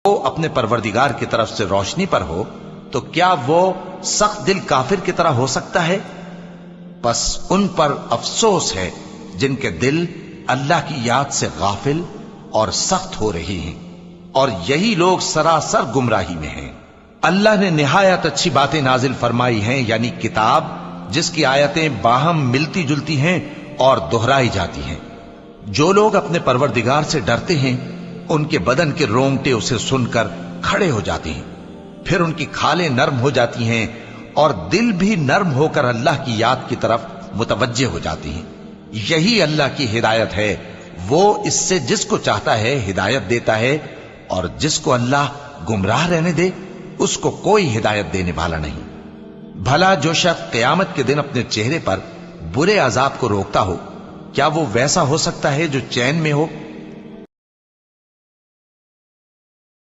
وہ اپنے پروردگار کی طرف سے روشنی پر ہو تو کیا وہ سخت دل کافر کی طرح ہو سکتا ہے؟ بس ان پر افسوس ہے جن کے دل اللہ کی یاد سے غافل اور سخت ہو رہی ہیں، اور یہی لوگ سراسر گمراہی میں ہیں۔ اللہ نے نہایت اچھی باتیں نازل فرمائی ہیں، یعنی کتاب جس کی آیتیں باہم ملتی جلتی ہیں اور دہرائی جاتی ہیں۔ جو لوگ اپنے پروردگار سے ڈرتے ہیں ان کے بدن کے رونگٹے اسے سن کر کھڑے ہو جاتے ہیں، پھر ان کی کھالیں نرم ہو جاتی ہیں اور دل بھی نرم ہو کر اللہ کی یاد کی طرف متوجہ ہو جاتی ہیں۔ یہی اللہ کی ہدایت ہے، وہ اس سے جس کو چاہتا ہے ہدایت دیتا ہے، اور جس کو اللہ گمراہ رہنے دے اس کو کوئی ہدایت دینے والا نہیں۔ بھلا جو شخص قیامت کے دن اپنے چہرے پر برے عذاب کو روکتا ہو، کیا وہ ویسا ہو سکتا ہے جو چین میں ہو؟